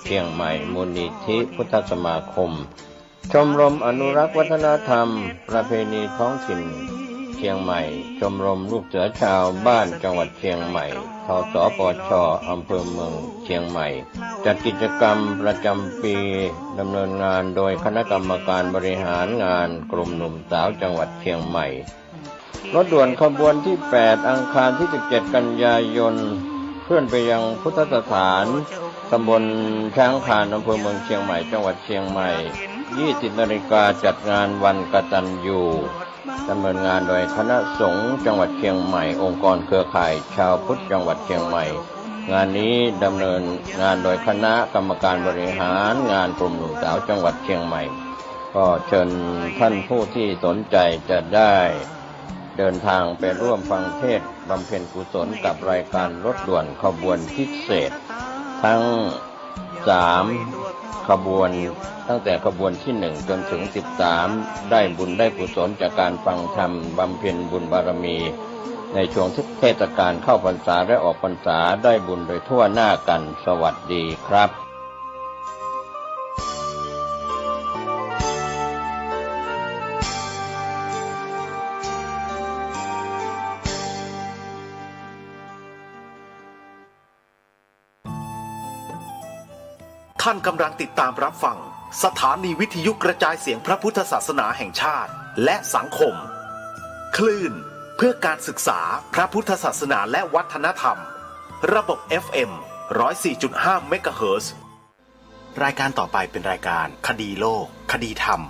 เชียงใหม่มูลนิธิพุทธสมาคมชมรมอนุรักษ์วัฒนธรรมประเพณีท้องถิ่นเชียงใหม่ชมรมลูกเสือชาวบ้านจังหวัดเชียงใหม่ทสปช.อำเภอเมืองเชียงใหม่จัดกิจกรรมประจำปีดำเนินงานโดยคณะกรรมการบริหารงานกลุ่มหนุ่มสาวจังหวัดเชียงใหม่รถด่วนขบวนที่ 8 อังคารที่ 17 กันยายนเคลื่อนไปยังพุทธสถานตำบลช้างคานอำเภอเมืองเชียงใหม่จังหวัดเชียงใหม่ 20 นาฬิกาจัดงานวันกตัญญูดำเนินงานโดยคณะสงฆ์จังหวัดเชียงใหม่องค์กรเครือข่ายชาวพุทธจังหวัดเชียงใหม่งานนี้ดำเนินงานโดยคณะกรรมการบริหารงานกลุ่มหนุ่มสาวจังหวัดเชียงใหม่ก็เชิญท่านผู้ที่สนใจจะได้เดินทางไปร่วมฟังเทศน์บำเพ็ญกุศลกับรายการรถด่วนขบวนพิเศษทั้ง3 ขบวนตั้งแต่ขบวนที่ 1 จนถึง 13 ได้บุญได้กุศลจากการฟังธรรมบำเพ็ญบุญบารมีในช่วงเทศกาลเข้าพรรษาและออกพรรษาได้บุญโดยทั่วหน้ากันสวัสดีครับท่านกำลังติดตามรับฟังสถานีวิทยุกระจายเสียงพระพุทธศาสนาแห่งชาติและสังคมคลื่นเพื่อการศึกษาพระพุทธศาสนาและวัฒนธรรมระบบ FM 104.5 เมกะเฮิรตซ์รายการต่อไปเป็นรายการคดีโลกคดีธรรม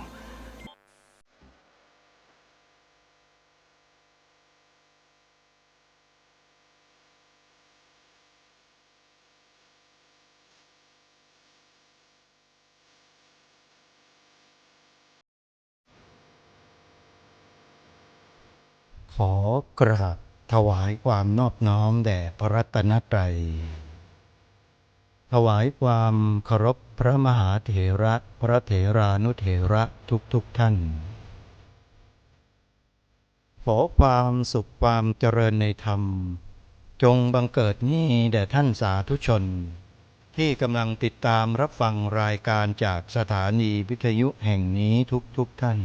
ขอกราบถวายความนอบน้อมแด่พระรัตนตรัยถวายความเคารพพระมหาเถระพระเถรานุเถระทุกท่านขอความสุขความเจริญในธรรมจงบังเกิดนี้แด่ท่านสาธุชนที่กำลังติดตามรับฟังรายการจากสถานีวิทยุแห่งนี้ทุกท่าน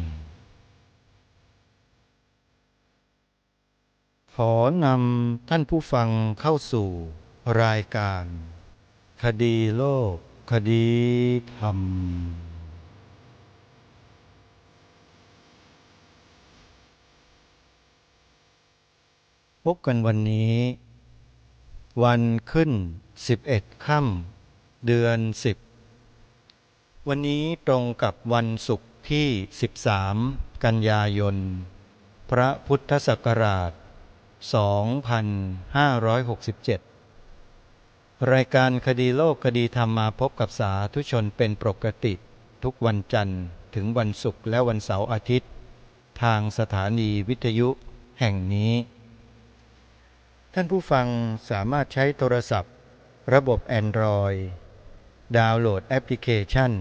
ขอนำท่านผู้ฟังเข้าสู่รายการคดีโลกคดีธรรมพบกันวันนี้วันขึ้น11 ค่ำเดือน 10วันนี้ตรงกับวันศุกร์ที่13 กันยายนพระพุทธศักราช2567รายการคดีโลกคดีธรรมมาพบกับสาธุชนเป็นปกติทุกวันจันทร์ถึงวันศุกร์และวันเสาร์อาทิตย์ทางสถานีวิทยุแห่งนี้ท่านผู้ฟังสามารถใช้โทรศัพท์ระบบ Android ดาวน์โหลดแอปพลิเคชัน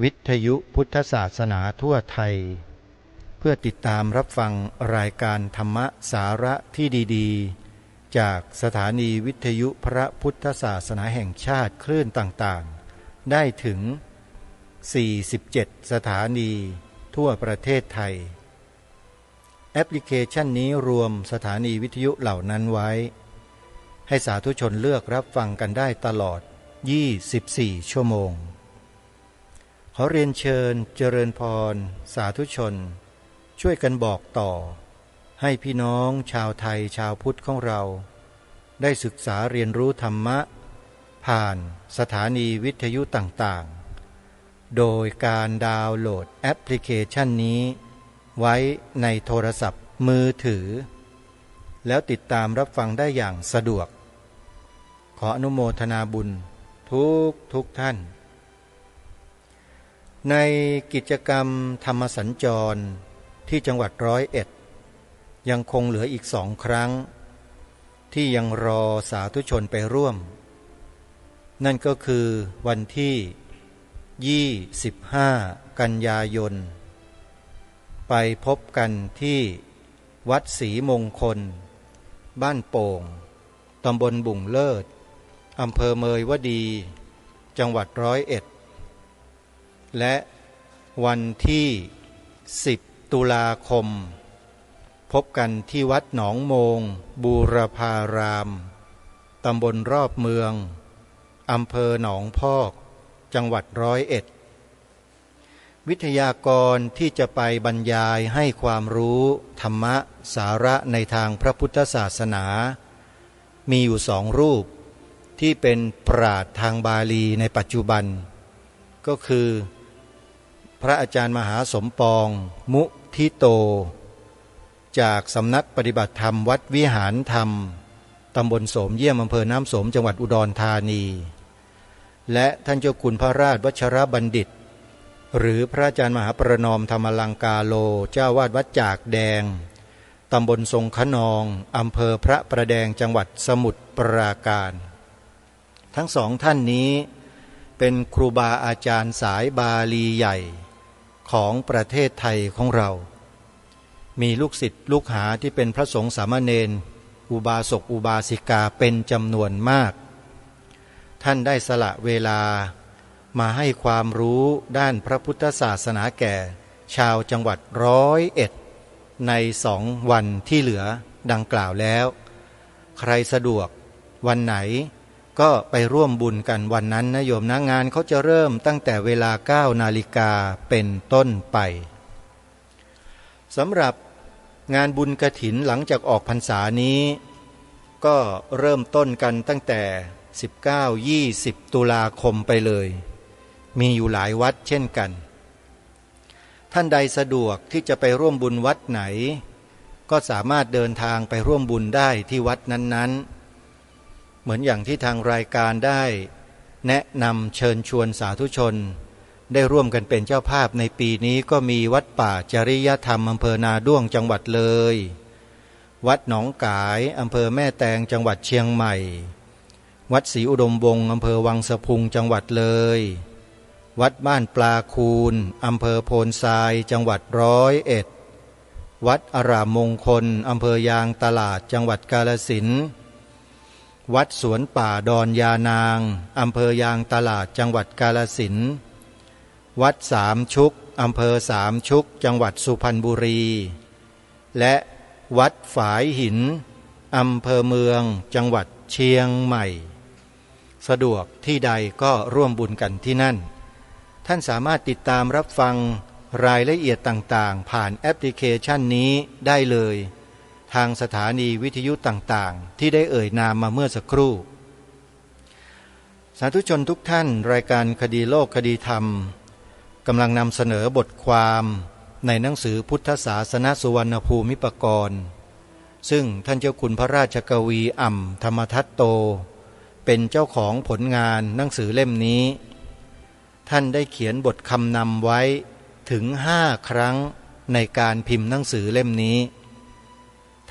วิทยุพุทธศาสนาทั่วไทยเพื่อติดตามรับฟังรายการธรรมะสาระที่ดีๆจากสถานีวิทยุพระพุทธศาสนาแห่งชาติคลื่นต่างๆได้ถึง47 สถานีทั่วประเทศไทยแอปพลิเคชันนี้รวมสถานีวิทยุเหล่านั้นไว้ให้สาธุชนเลือกรับฟังกันได้ตลอด24 ชั่วโมงขอเรียนเชิญเจริญพรสาธุชนช่วยกันบอกต่อให้พี่น้องชาวไทยชาวพุทธของเราได้ศึกษาเรียนรู้ธรรมะผ่านสถานีวิทยุต่างๆโดยการดาวน์โหลดแอปพลิเคชันนี้ไว้ในโทรศัพท์มือถือแล้วติดตามรับฟังได้อย่างสะดวกขออนุโมทนาบุญทุกท่านในกิจกรรมธรรมสัญจรที่จังหวัด101ยังคงเหลืออีก2 ครั้งที่ยังรอสาธุชนไปร่วมนั่นก็คือวันที่25 กันยายนไปพบกันที่วัดศรีมงคลบ้านโป่งตำบลบุ่งเลิศอำเภอเมยวดี จังหวัด101และวันที่10ตุลาคมพบกันที่วัดหนองโมงบูรพารามตำบลรอบเมืองอำเภอหนองพอกจังหวัด101วิทยากรที่จะไปบรรยายให้ความรู้ธรรมะสาระในทางพระพุทธศาสนามีอยู่2 รูปที่เป็นปราชญ์ทางบาลีในปัจจุบันก็คือพระอาจารย์มหาสมปองมุทิโตจากสำนักปฏิบัติธรรมวัดวิหารธรรมตำบลโสมเยี่ยมอำเภอน้ำโสมจังหวัดอุดรธานีและท่านเจ้าคุณพระราชวัชรบัณฑิตหรือพระอาจารย์มหาประนอมธรรมลังกาโลเจ้าวาดวัดจากแดงตำบลทรงขนองอำเภอพระประแดงจังหวัดสมุทรปราการทั้ง2 ท่านนี้เป็นครูบาอาจารย์สายบาลีใหญ่ของประเทศไทยของเรามีลูกศิษย์ลูกหาที่เป็นพระสงฆ์สามเณรอุบาสกอุบาสิกาเป็นจำนวนมากท่านได้สละเวลามาให้ความรู้ด้านพระพุทธศาสนาแก่ชาวจังหวัด101ใน2 วันที่เหลือดังกล่าวแล้วใครสะดวกวันไหนก็ไปร่วมบุญกันวันนั้นนะโยมนะงานเขาจะเริ่มตั้งแต่เวลา 9 นาฬิกาเป็นต้นไปสำหรับงานบุญกฐินหลังจากออกพรรษานี้ก็เริ่มต้นกันตั้งแต่19-20 ตุลาคมไปเลยมีอยู่หลายวัดเช่นกันท่านใดสะดวกที่จะไปร่วมบุญวัดไหนก็สามารถเดินทางไปร่วมบุญได้ที่วัดนั้นๆเหมือนอย่างที่ทางรายการได้แนะนำเชิญชวนสาธุชนได้ร่วมกันเป็นเจ้าภาพในปีนี้ก็มีวัดป่าจริยธรรมอำเภอนาด้วงจังหวัดเลยวัดหนองกายอำเภอแม่แตงจังหวัดเชียงใหม่วัดศรีอุดมวงศ์อำเภอวังสะพุงจังหวัดเลยวัดบ้านปลาคูนอำเภอโพนทรายจังหวัด101วัดอารามมงคลอำเภอยางตลาดจังหวัดกาฬสินธุ์วัดสวนป่าดอนยานางอำเภอยางตลาดจังหวัดกาฬสินธุ์วัดสามชุกอำเภอสามชุกจังหวัดสุพรรณบุรีและวัดฝายหินอำเภอเมืองจังหวัดเชียงใหม่สะดวกที่ใดก็ร่วมบุญกันที่นั่นท่านสามารถติดตามรับฟังรายละเอียดต่างๆผ่านแอปพลิเคชันนี้ได้เลยทางสถานีวิทยุต่างๆที่ได้เอ่ยนามมาเมื่อสักครู่สาธุชนทุกท่านรายการคดีโลกคดีธรรมกำลังนำเสนอบทความในหนังสือพุทธศาสนสุวรรณภูมิปกรณ์ซึ่งท่านเจ้าคุณพระราชกวีอ่ำธรรมทัตโตเป็นเจ้าของผลงานหนังสือเล่มนี้ท่านได้เขียนบทคำนำไว้ถึง5 ครั้งในการพิมพ์หนังสือเล่มนี้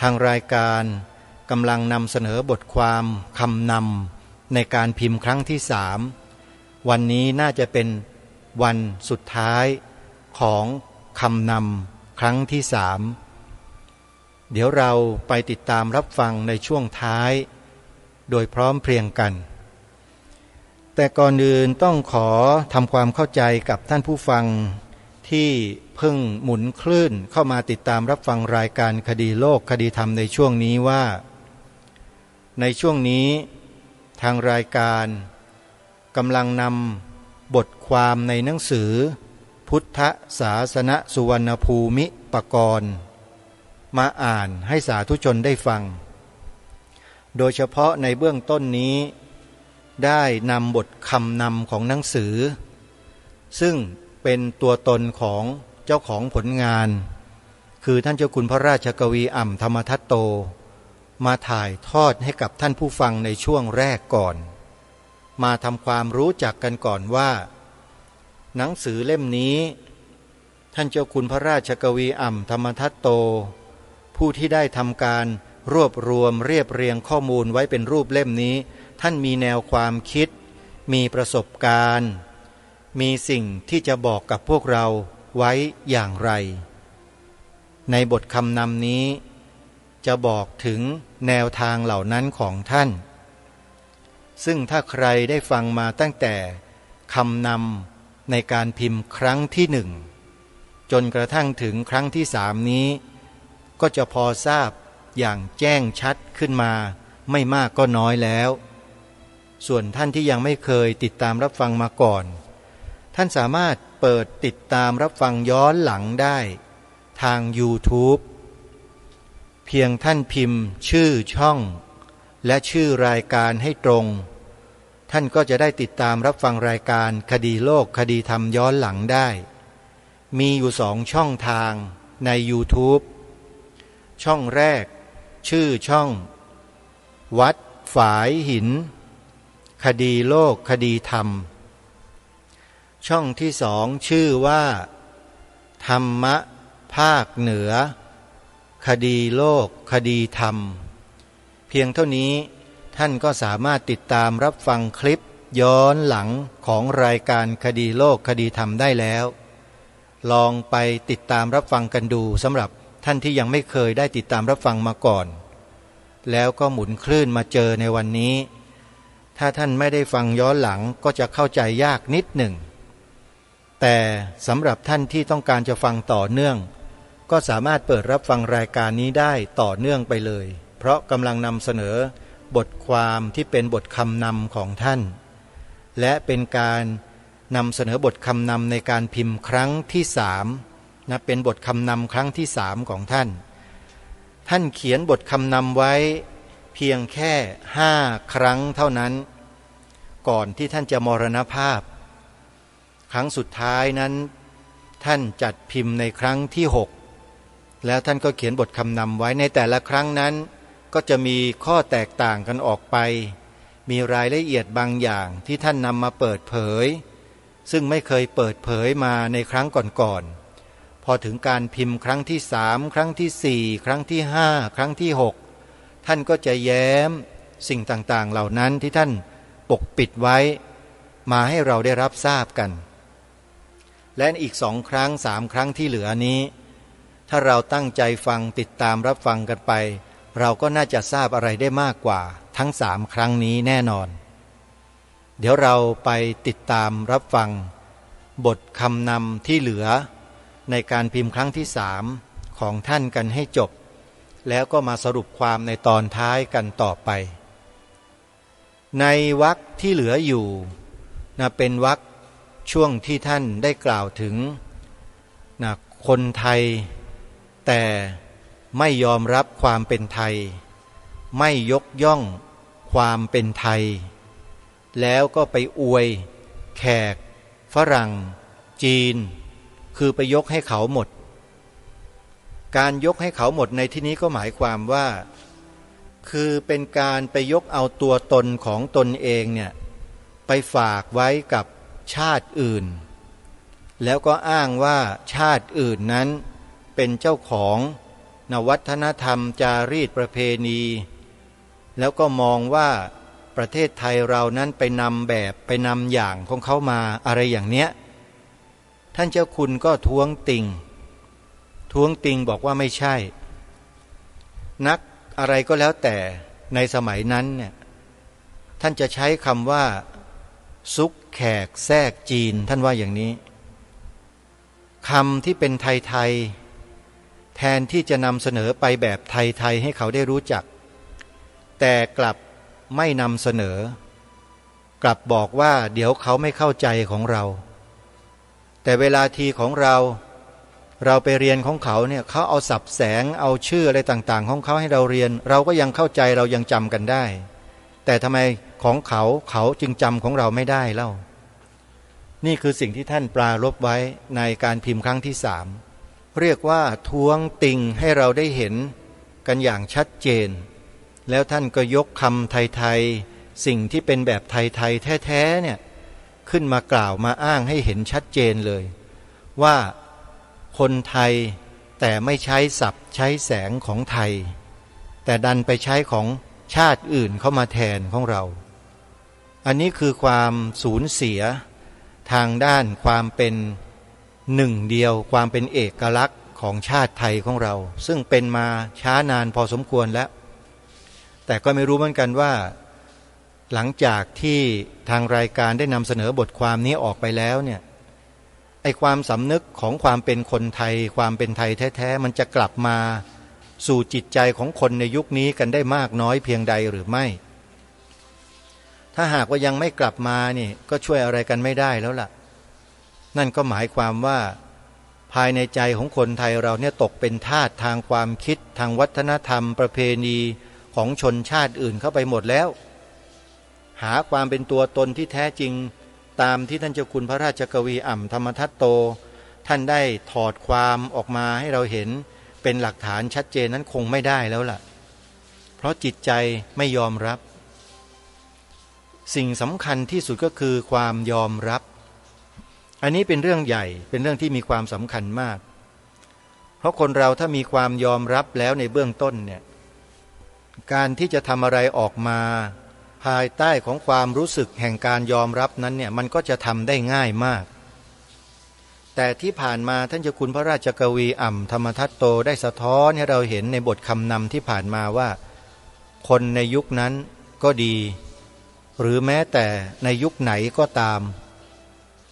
ทางรายการกำลังนำเสนอบทความคำนำในการพิมพ์ครั้งที่3วันนี้น่าจะเป็นวันสุดท้ายของคำนำครั้งที่3เดี๋ยวเราไปติดตามรับฟังในช่วงท้ายโดยพร้อมเพรียงกันแต่ก่อนอื่นต้องขอทำความเข้าใจกับท่านผู้ฟังที่เพิ่งหมุนคลื่นเข้ามาติดตามรับฟังรายการคดีโลกคดีธรรมในช่วงนี้ว่าในช่วงนี้ทางรายการกำลังนำบทความในหนังสือพุทธศาสนสุวรรณภูมิปกรณ์มาอ่านให้สาธุชนได้ฟังโดยเฉพาะในเบื้องต้นนี้ได้นำบทคำนำของหนังสือซึ่งเป็นตัวตนของเจ้าของผลงานคือท่านเจ้าคุณพระราชกวีอ่ำธรรมทัตโตมาถ่ายทอดให้กับท่านผู้ฟังในช่วงแรกก่อนมาทำความรู้จักกันก่อนว่าหนังสือเล่มนี้ท่านเจ้าคุณพระราชกวีอ่ำธรรมทัตโตผู้ที่ได้ทำการรวบรวมเรียบเรียงข้อมูลไว้เป็นรูปเล่มนี้ท่านมีแนวความคิดมีประสบการณ์มีสิ่งที่จะบอกกับพวกเราไว้อย่างไรในบทคำนำนี้จะบอกถึงแนวทางเหล่านั้นของท่านซึ่งถ้าใครได้ฟังมาตั้งแต่ คำนำในการพิมพ์ครั้งที่ 1จนกระทั่งถึงครั้งที่ 3นี้ก็จะพอทราบอย่างแจ้งชัดขึ้นมาไม่มากก็น้อยแล้วส่วนท่านที่ยังไม่เคยติดตามรับฟังมาก่อนท่านสามารถเปิดติดตามรับฟังย้อนหลังได้ทาง YouTube เพียงท่านพิมพ์ชื่อช่องและชื่อรายการให้ตรงท่านก็จะได้ติดตามรับฟังรายการคดีโลกคดีธรรมย้อนหลังได้มีอยู่2ช่องทางใน YouTube ช่องแรกชื่อช่องวัดฝายหินคดีโลกคดีธรรมช่องที่2ชื่อว่าธรรมะภาคเหนือคดีโลกคดีธรรมเพียงเท่านี้ท่านก็สามารถติดตามรับฟังคลิปย้อนหลังของรายการคดีโลกคดีธรรมได้แล้วลองไปติดตามรับฟังกันดูสำหรับท่านที่ยังไม่เคยได้ติดตามรับฟังมาก่อนแล้วก็หมุนคลื่นมาเจอในวันนี้ถ้าท่านไม่ได้ฟังย้อนหลังก็จะเข้าใจยากนิดหนึ่งแต่สำหรับท่านที่ต้องการจะฟังต่อเนื่องก็สามารถเปิดรับฟังรายการนี้ได้ต่อเนื่องไปเลยเพราะกำลังนำเสนอบทความที่เป็นบทคำนำของท่านและเป็นการนำเสนอบทคำนำในการพิมพ์ครั้งที่3นะเป็นบทคำนำครั้งที่3ของท่านท่านเขียนบทคำนำไว้เพียงแค่5 ครั้งเท่านั้นก่อนที่ท่านจะมรณภาพครั้งสุดท้ายนั้นท่านจัดพิมพ์ในครั้งที่6แล้วท่านก็เขียนบทคำนำไว้ในแต่ละครั้งนั้นก็จะมีข้อแตกต่างกันออกไปมีรายละเอียดบางอย่างที่ท่านนำมาเปิดเผยซึ่งไม่เคยเปิดเผยมาในครั้งก่อนๆพอถึงการพิมพ์ครั้งที่3ครั้งที่4ครั้งที่5ครั้งที่6ท่านก็จะแย้มสิ่งต่างๆเหล่านั้นที่ท่านปกปิดไว้มาให้เราได้รับทราบกันและอีก2 ครั้ง3 ครั้งที่เหลือนี้ถ้าเราตั้งใจฟังติดตามรับฟังกันไปเราก็น่าจะทราบอะไรได้มากกว่าทั้ง3 ครั้งนี้แน่นอนเดี๋ยวเราไปติดตามรับฟังบทคำนำที่เหลือในการพิมพ์ครั้งที่3ของท่านกันให้จบแล้วก็มาสรุปความในตอนท้ายกันต่อไปในวรรคที่เหลืออยู่นะเป็นวรรคช่วงที่ท่านได้กล่าวถึงนะคนไทยแต่ไม่ยอมรับความเป็นไทยไม่ยกย่องความเป็นไทยแล้วก็ไปอวยแขกฝรั่งจีนคือไปยกให้เขาหมดการยกให้เขาหมดในที่นี้ก็หมายความว่าคือเป็นการไปยกเอาตัวตนของตนเองเนี่ยไปฝากไว้กับชาติอื่นแล้วก็อ้างว่าชาติอื่นนั้นเป็นเจ้าของวัฒนธรรมจารีตประเพณีแล้วก็มองว่าประเทศไทยเรานั้นไปนำแบบไปนำอย่างของเขามาอะไรอย่างเนี้ยท่านเจ้าคุณก็ท้วงติงบอกว่าไม่ใช่นักอะไรก็แล้วแต่ในสมัยนั้นเนี่ยท่านจะใช้คำว่าซุกแขกแทรกจีนท่านว่าอย่างนี้คำที่เป็นไทยแทนที่จะนำเสนอไปแบบไทยให้เขาได้รู้จักแต่กลับไม่นำเสนอกลับบอกว่าเดี๋ยวเขาไม่เข้าใจของเราแต่เวลาทีของเราไปเรียนของเขาเนี่ยเขาเอาศัพท์แสงเอาชื่ออะไรต่างๆของเขาให้เราเรียนเราก็ยังเข้าใจเรายังจำกันได้แต่ทำไมของเขาจึงจำของเราไม่ได้เล่านี่คือสิ่งที่ท่านปรารภไว้ในการพิมพ์ครั้งที่3เรียกว่าท้วงติงให้เราได้เห็นกันอย่างชัดเจนแล้วท่านก็ยกคำไทยๆสิ่งที่เป็นแบบไทยๆแท้ๆเนี่ยขึ้นมากล่าวมาอ้างให้เห็นชัดเจนเลยว่าคนไทยแต่ไม่ใช้ศัพท์ใช้แสงของไทยแต่ดันไปใช้ของชาติอื่นเข้ามาแทนของเราอันนี้คือความสูญเสียทางด้านความเป็นหนึ่งเดียวความเป็นเอกลักษณ์ของชาติไทยของเราซึ่งเป็นมาช้านานพอสมควรแล้วแต่ก็ไม่รู้เหมือนกันว่า หลังจากที่ทางรายการได้นำเสนอบทความนี้ออกไปแล้วเนี่ยไอความสำนึกของความเป็นคนไทยความเป็นไทยแท้ๆมันจะกลับมาสู่จิตใจของคนในยุคนี้กันได้มากน้อยเพียงใดหรือไม่ถ้าหากว่ายังไม่กลับมานี่ก็ช่วยอะไรกันไม่ได้แล้วล่ะนั่นก็หมายความว่าภายในใจของคนไทยเราเนี่ยตกเป็นทาสทางความคิดทางวัฒนธรรมประเพณีของชนชาติอื่นเข้าไปหมดแล้วหาความเป็นตัวตนที่แท้จริงตามที่ท่านเจ้าคุณพระราชกวีอ่ำธรรมทัตโตท่านได้ถอดความออกมาให้เราเห็นเป็นหลักฐานชัดเจนนั้นคงไม่ได้แล้วล่ะเพราะจิตใจไม่ยอมรับสิ่งสำคัญที่สุดก็คือความยอมรับอันนี้เป็นเรื่องใหญ่เป็นเรื่องที่มีความสำคัญมากเพราะคนเราถ้ามีความยอมรับแล้วในเบื้องต้นเนี่ยการที่จะทำอะไรออกมาภายใต้ของความรู้สึกแห่งการยอมรับนั้นเนี่ยมันก็จะทำได้ง่ายมากแต่ที่ผ่านมาท่านเจ้าคุณพระราชกวีอ่ำธรรมทัตโตได้สะท้อนให้เราเห็นในบทคำนำที่ผ่านมาว่าคนในยุคนั้นก็ดีหรือแม้แต่ในยุคไหนก็ตาม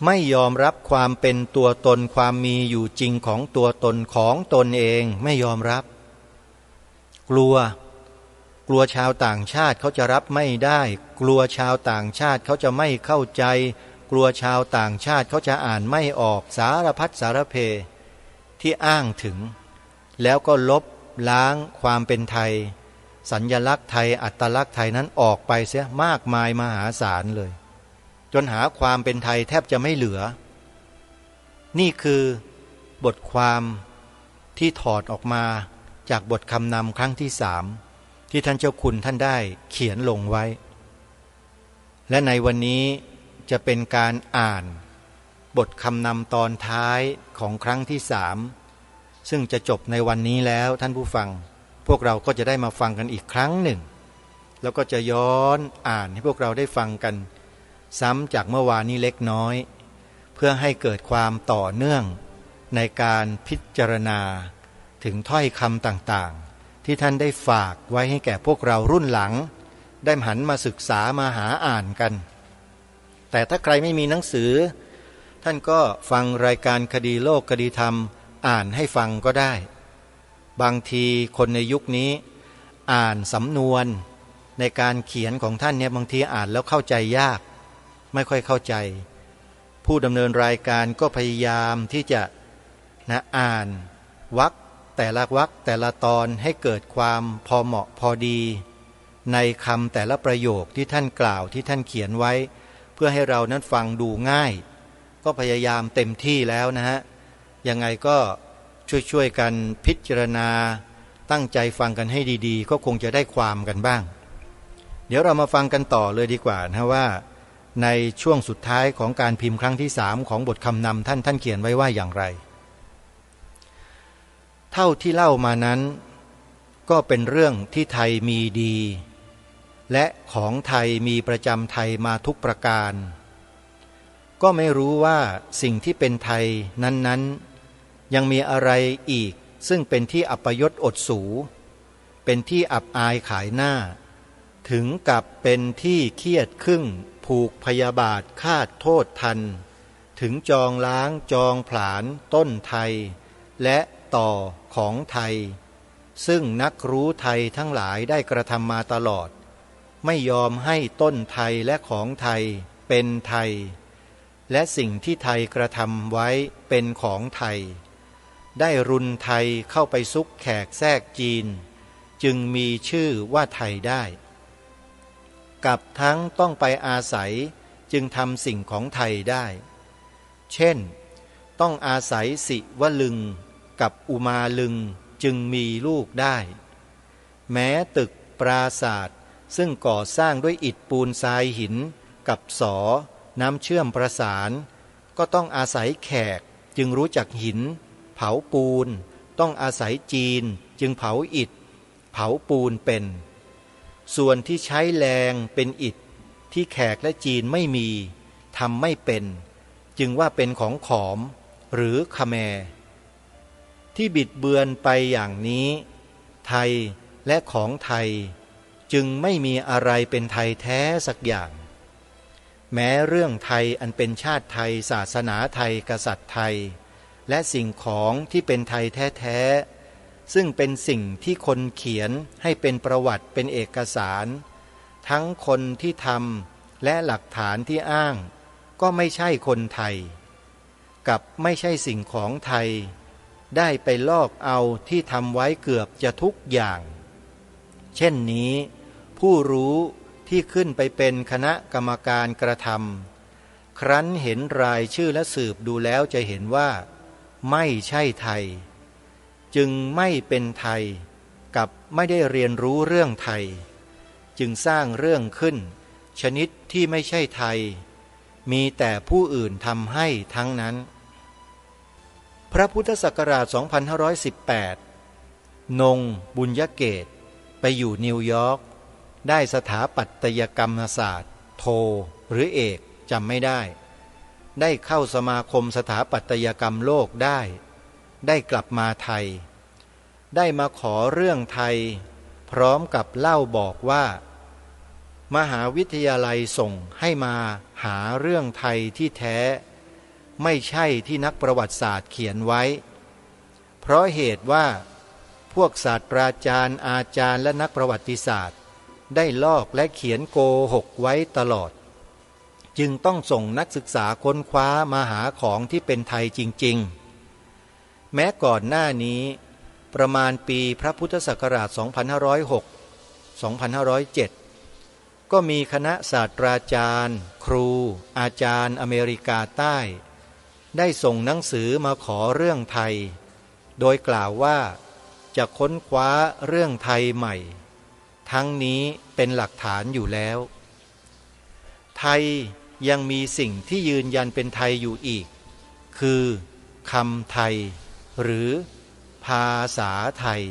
ไม่ยอมรับความเป็นตัวตนความมีอยู่จริงของตัวตนของตนเองไม่ยอมรับกลัวชาวต่างชาติเขาจะรับไม่ได้กลัวชาวต่างชาติเขาจะไม่เข้าใจกลัวชาวต่างชาติเขาจะอ่านไม่ออกสารพัดสารเพที่อ้างถึงแล้วก็ลบล้างความเป็นไทยสัญลักษณ์ไทยอัตลักษณ์ไทยนั้นออกไปเสียมากมายมหาศาลเลยจนหาความเป็นไทยแทบจะไม่เหลือนี่คือบทความที่ถอดออกมาจากบทคำนำครั้งที่3ที่ท่านเจ้าคุณท่านได้เขียนลงไว้และในวันนี้จะเป็นการอ่านบทคำนำตอนท้ายของครั้งที่3ซึ่งจะจบในวันนี้แล้วท่านผู้ฟังพวกเราก็จะได้มาฟังกันอีกครั้งหนึ่งแล้วก็จะย้อนอ่านให้พวกเราได้ฟังกันซ้ำจากเมื่อวานนี้เล็กน้อยเพื่อให้เกิดความต่อเนื่องในการพิจารณาถึงถ้อยคำต่างๆที่ท่านได้ฝากไว้ให้แก่พวกเรารุ่นหลังได้หันมาศึกษามาหาอ่านกันแต่ถ้าใครไม่มีหนังสือท่านก็ฟังรายการคดีโลกคดีธรรมอ่านให้ฟังก็ได้บางทีคนในยุคนี้อ่านสำนวนในการเขียนของท่านเนี่ยบางทีอ่านแล้วเข้าใจยากไม่ค่อยเข้าใจผู้ดำเนินรายการก็พยายามที่จะอ่านวรรคแต่ละวรรคแต่ละตอนให้เกิดความพอเหมาะพอดีในคำแต่ละประโยคที่ท่านกล่าวที่ท่านเขียนไว้เพื่อให้เรานั้นฟังดูง่ายก็พยายามเต็มที่แล้วนะฮะยังไงก็ช่วยกันพิจารณาตั้งใจฟังกันให้ดีๆก็คงจะได้ความกันบ้างเดี๋ยวเรามาฟังกันต่อเลยดีกว่านะว่าในช่วงสุดท้ายของการพิมพ์ครั้งที่3ของบทคำนำท่านเขียนไว้ว่าอย่างไรเท่าที่เล่ามานั้นก็เป็นเรื่องที่ไทยมีดีและของไทยมีประจำไทยมาทุกประการก็ไม่รู้ว่าสิ่งที่เป็นไทยนั้นยังมีอะไรอีกซึ่งเป็นที่อัปยศอดสูเป็นที่อับอายขายหน้าถึงกับเป็นที่เครียดครึ่งผูกพยาบาทคาดโทษทันถึงจองล้างจองผลาญต้นไทยและต่อของไทยซึ่งนักรู้ไทยทั้งหลายได้กระทำมาตลอดไม่ยอมให้ต้นไทยและของไทยเป็นไทยและสิ่งที่ไทยกระทำไว้เป็นของไทยได้รุนไทยเข้าไปซุกแขกแทรกจีนจึงมีชื่อว่าไทยได้กับทั้งต้องไปอาศัยจึงทำสิ่งของไทยได้เช่นต้องอาศัยสิวลึงกับอุมาลึงจึงมีลูกได้แม้ตึกปราสาทซึ่งก่อสร้างด้วยอิฐปูนทรายหินกับสอน้ำเชื่อมประสานก็ต้องอาศัยแขกจึงรู้จักหินเผาปูนต้องอาศัยจีนจึงเผาอิฐเผาปูนเป็นส่วนที่ใช้แรงเป็นอิฐที่แขกและจีนไม่มีทำไม่เป็นจึงว่าเป็นของขอมหรือคแมที่บิดเบือนไปอย่างนี้ไทยและของไทย จึงไม่มีอะไรเป็นไทยแท้สักอย่างแม้เรื่องไทยอันเป็นชาติไทยศาสนาไทยกษัตริย์ไทยและสิ่งของที่เป็นไทยแท้ๆซึ่งเป็นสิ่งที่คนเขียนให้เป็นประวัติเป็นเอกสารทั้งคนที่ทำและหลักฐานที่อ้างก็ไม่ใช่คนไทยกับไม่ใช่สิ่งของไทยได้ไปลอกเอาที่ทำไว้เกือบจะทุกอย่างเช่นนี้ผู้รู้ที่ขึ้นไปเป็นคณะกรรมการกระทำครั้นเห็นรายชื่อและสืบดูแล้วจะเห็นว่าไม่ใช่ไทยจึงไม่เป็นไทยกับไม่ได้เรียนรู้เรื่องไทยจึงสร้างเรื่องขึ้นชนิดที่ไม่ใช่ไทยมีแต่ผู้อื่นทำให้ทั้งนั้นพระพุทธศักราช 2518 นงบุญยเกตไปอยู่นิวยอร์กได้สถาปัตยกรรมศาสตร์โทหรือเอกจำไม่ได้เข้าสมาคมสถาปัตยกรรมโลกได้กลับมาไทยได้มาขอเรื่องไทยพร้อมกับเล่าบอกว่ามหาวิทยาลัยส่งให้มาหาเรื่องไทยที่แท้ไม่ใช่ที่นักประวัติศาสตร์เขียนไว้เพราะเหตุว่าพวกศาสตราจารย์อาจารย์และนักประวัติศาสตร์ได้ลอกและเขียนโกหกไว้ตลอดจึงต้องส่งนักศึกษาค้นคว้ามาหาของที่เป็นไทยจริงๆแม้ก่อนหน้านี้ประมาณปีพระพุทธศักราช 2506-2507 ก็มีคณะศาสตราจารย์ครูอาจารย์อเมริกาใต้ได้ส่งหนังสือมาขอเรื่องไทยโดยกล่าวว่าจะค้นคว้าเรื่องไทยใหม่ทั้งนี้เป็นหลักฐานอยู่แล้วไทยยังมีสิ่งที่ยืนยันเป็นไทยอยู่อีกคือคำไทยหรือภาษาไทย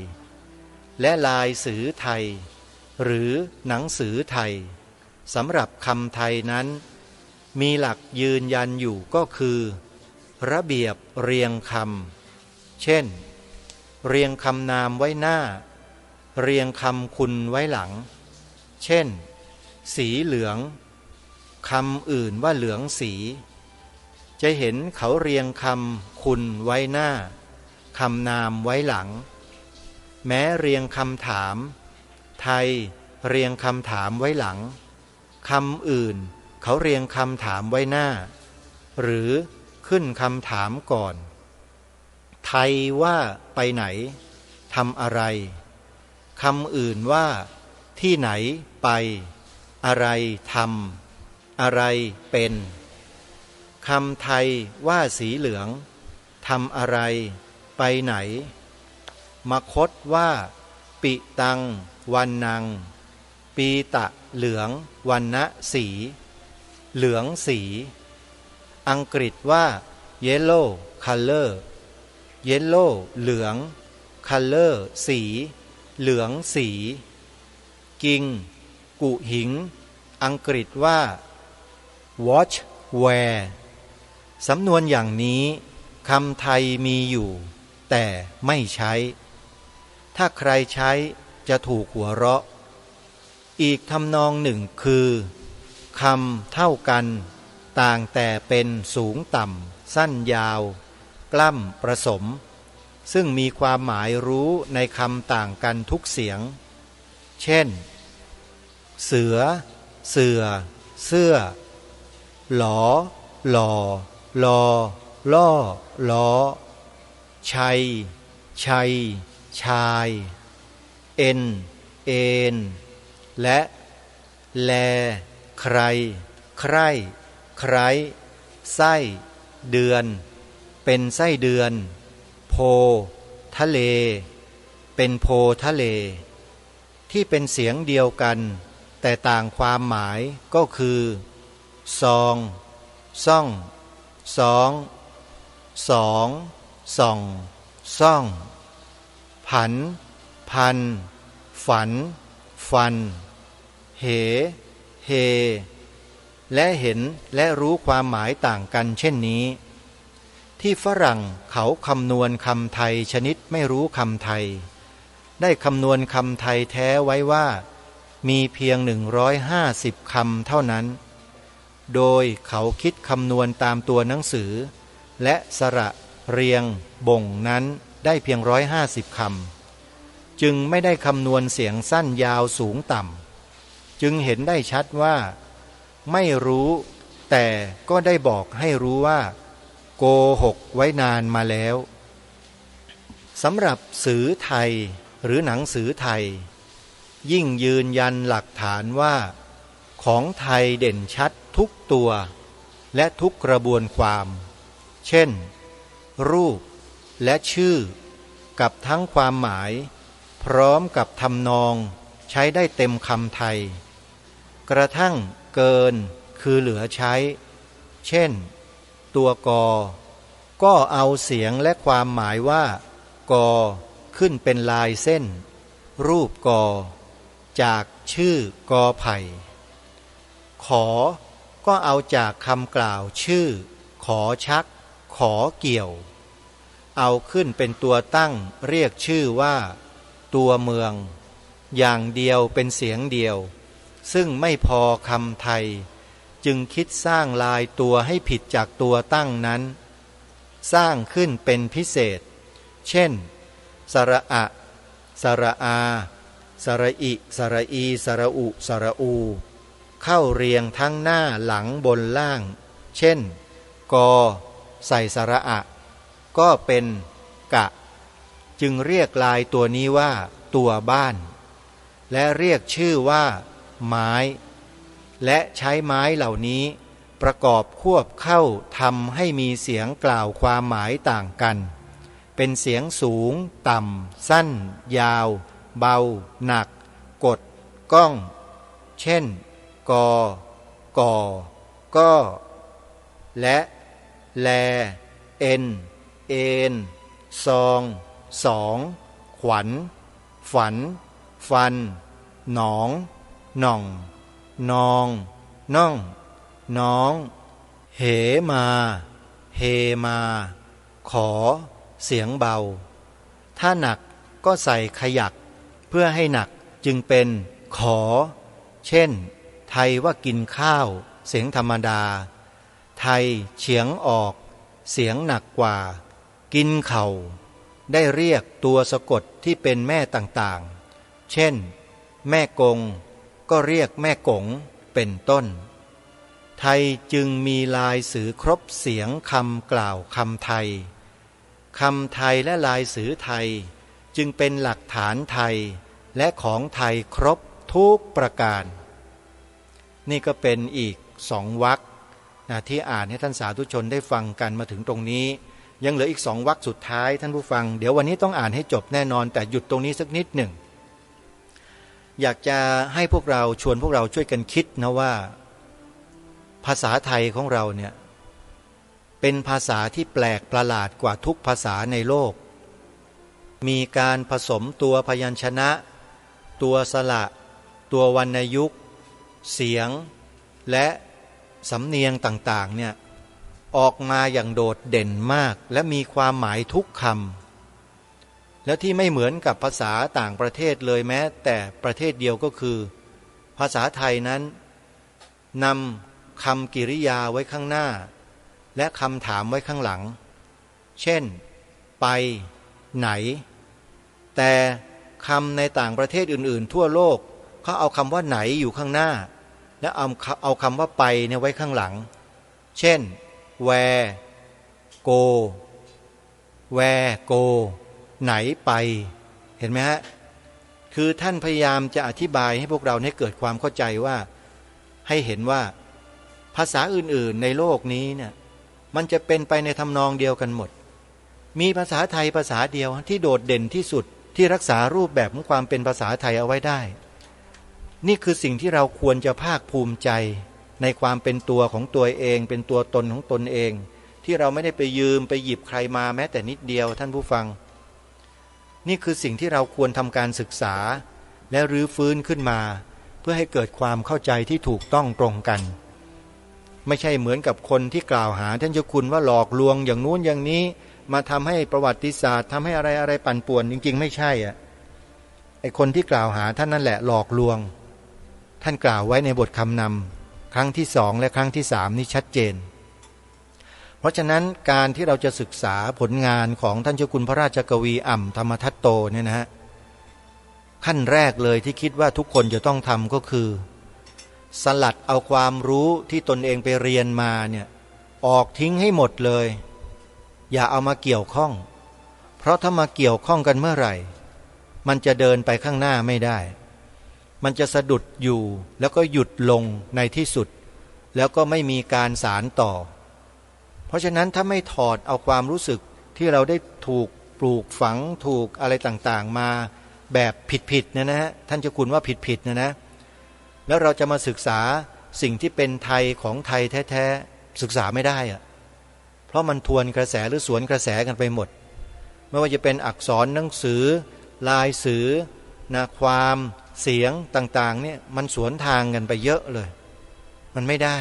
และลายสือไทยหรือหนังสือไทยสำหรับคำไทยนั้นมีหลักยืนยันอยู่ก็คือระเบียบเรียงคำเช่นเรียงคำนามไว้หน้าเรียงคำคุณไว้หลังเช่นสีเหลืองคำอื่นว่าเหลืองสีจะเห็นเขาเรียงคำคุณไว้หน้าคำนามไว้หลังแม้เรียงคำถามไทยเรียงคำถามไว้หลังคำอื่นเขาเรียงคำถามไว้หน้าหรือขึ้นคำถามก่อนไทยว่าไปไหนทำอะไรคำอื่นว่าที่ไหนไปอะไรทำอะไรเป็นคำไทยว่าสีเหลืองทำอะไรไปไหนมคตว่าปิตังวันนังปีตะเหลืองวันนะสีเหลืองสีอังกฤษว่า yellow color yellow เหลือง color สีเหลืองสีกิงกุหิงอังกฤษว่า watch wear สำนวนอย่างนี้คำไทยมีอยู่แต่ไม่ใช้ถ้าใครใช้จะถูกหัวเราะอีกทำนองหนึ่งคือคำเท่ากันต่างแต่เป็นสูงต่ำสั้นยาวกล้ำประสมซึ่งมีความหมายรู้ในคำต่างกันทุกเสียงเช่นเสือเสือเสื้อหลอหล่อลอล่อล้อชัยชัยชายเอ็นเอ็นและแลใครใครใครไส้เดือนเป็นไส้เดือนโพทะเลเป็นโพทะเลที่เป็นเสียงเดียวกันแต่ต่างความหมายก็คือซองซ่องสองสองส่องซ่องผันพันฝันฟันเหเฮและเห็นและรู้ความหมายต่างกันเช่นนี้ที่ฝรั่งเขาคำนวณคำไทยชนิดไม่รู้คำไทยได้คำนวณคำไทยแท้ไว้ว่า มีเพียง150 คำเท่านั้นโดยเขาคิดคำนวณตามตัวหนังสือและสระเรียงบ่งนั้นได้เพียง150 คำจึงไม่ได้คำนวณเสียงสั้นยาวสูงต่ำจึงเห็นได้ชัดว่าไม่รู้แต่ก็ได้บอกให้รู้ว่าโกหกไว้นานมาแล้วสำหรับสื่อไทยหรือหนังสือไทยยิ่งยืนยันหลักฐานว่าของไทยเด่นชัดทุกตัวและทุกกระบวนความเช่นรูปและชื่อกับทั้งความหมายพร้อมกับทำนองใช้ได้เต็มคำไทยกระทั่งเกินคือเหลือใช้เช่นตัวกอก็เอาเสียงและความหมายว่ากอขึ้นเป็นลายเส้นรูปกอจากชื่อกอไผ่ขอก็เอาจากคำกล่าวชื่อขอชักขอเกี่ยวเอาขึ้นเป็นตัวตั้งเรียกชื่อว่าตัวเมืองอย่างเดียวเป็นเสียงเดียวซึ่งไม่พอคำไทยจึงคิดสร้างลายตัวให้ผิดจากตัวตั้งนั้นสร้างขึ้นเป็นพิเศษเช่นสระอะสระอาสระอิสระอีสระอุสระอูเข้าเรียงทั้งหน้าหลังบนล่างเช่นกอใส่สระอะก็เป็นกะจึงเรียกลายตัวนี้ว่าตัวบ้านและเรียกชื่อว่าไม้และใช้ไม้เหล่านี้ประกอบควบเข้าทำให้มีเสียงกล่าวความหมายต่างกันเป็นเสียงสูงต่ำสั้นยาวเบาหนักกดก้องเช่นกอก่อก็และแลเอ็นเอ็นซองสองขวัญฝันฟันหนองหน่องนองน่องน้องเหมาเฮมาขอเสียงเบาถ้าหนักก็ใส่ขยักเพื่อให้หนักจึงเป็นขอเช่นไทยว่ากินข้าวเสียงธรรมดาไทยเฉียงออกเสียงหนักกว่ากินเข่าได้เรียกตัวสะกดที่เป็นแม่ต่างๆเช่นแม่กงก็เรียกแม่กงเป็นต้นไทยจึงมีลายสือครบเสียงคำกล่าวคำไทยคำไทยและลายสือไทยจึงเป็นหลักฐานไทยและของไทยครบทุกประการนี่ก็เป็นอีก2 วรรคที่อ่านให้ท่านสาธุชนได้ฟังกันมาถึงตรงนี้ยังเหลืออีก2 วรรคสุดท้ายท่านผู้ฟังเดี๋ยววันนี้ต้องอ่านให้จบแน่นอนแต่หยุดตรงนี้สักนิดหนึ่งอยากจะให้พวกเราชวนพวกเราช่วยกันคิดนะว่าภาษาไทยของเราเนี่ยเป็นภาษาที่แปลกประหลาดกว่าทุกภาษาในโลกมีการผสมตัวพยัญชนะตัวสระตัววรรณยุกต์เสียงและสำเนียงต่างๆเนี่ยออกมาอย่างโดดเด่นมากและมีความหมายทุกคำแล้วที่ไม่เหมือนกับภาษาต่างประเทศเลยแม้แต่ประเทศเดียวก็คือภาษาไทยนั้นนำคำกริยาไว้ข้างหน้าและคำถามไว้ข้างหลังเช่นไปไหนแต่คำในต่างประเทศอื่นๆทั่วโลกเขาเอาคำว่าไหนอยู่ข้างหน้าและเอาคำว่าไปเนี่ยไว้ข้างหลังเช่น where go where go ไหนไปเห็นไหมฮะคือท่านพยายามจะอธิบายให้พวกเราให้เกิดความเข้าใจว่าให้เห็นว่าภาษาอื่นๆในโลกนี้เนี่ยมันจะเป็นไปในทำนองเดียวกันหมดมีภาษาไทยภาษาเดียวที่โดดเด่นที่สุดที่รักษารูปแบบของความเป็นภาษาไทยเอาไว้ได้นี่คือสิ่งที่เราควรจะภาคภูมิใจในความเป็นตัวของตัวเองเป็นตัวตนของตนเองที่เราไม่ได้ไปยืมไปหยิบใครมาแม้แต่นิดเดียวท่านผู้ฟังนี่คือสิ่งที่เราควรทำการศึกษาและรื้อฟื้นขึ้นมาเพื่อให้เกิดความเข้าใจที่ถูกต้องตรงกันไม่ใช่เหมือนกับคนที่กล่าวหาท่านเจ้าคุณว่าหลอกลวงอย่างนู้นอย่างนี้มาทำให้ประวัติศาสตร์ทำให้อะไรปั่นป่วนจริงๆไม่ใช่ไอ้คนที่กล่าวหาท่านนั่นแหละหลอกลวง ท่านกล่าวไว้ในบทคำนำครั้งที่2และครั้งที่3นี่ชัดเจนเพราะฉะนั้นการที่เราจะศึกษาผลงานของท่านเจ้าคุณพระราชกวีอ่ำธรรมทัตโตเนี่ยนะฮะขั้นแรกเลยที่คิดว่าทุกคนจะต้องทำก็คือสลัดเอาความรู้ที่ตนเองไปเรียนมาเนี่ยออกทิ้งให้หมดเลยอย่าเอามาเกี่ยวข้องเพราะถ้ามาเกี่ยวข้องกันเมื่อไหร่มันจะเดินไปข้างหน้าไม่ได้มันจะสะดุดอยู่แล้วก็หยุดลงในที่สุดแล้วก็ไม่มีการสานต่อเพราะฉะนั้นถ้าไม่ถอดเอาความรู้สึกที่เราได้ถูกปลูกฝังถูกอะไรต่างๆมาแบบผิดๆนะฮะท่านเจ้าคุณว่าผิดๆนะแล้วเราจะมาศึกษาสิ่งที่เป็นไทยของไทยแท้ๆศึกษาไม่ได้อะเพราะมันทวนกระแสหรือสวนกระแสกันไปหมดไม่ว่าจะเป็นอักษรหนังสือลายสือนะความเสียงต่างๆเนี่ยมันสวนทางกันไปเยอะเลยมันไม่ได้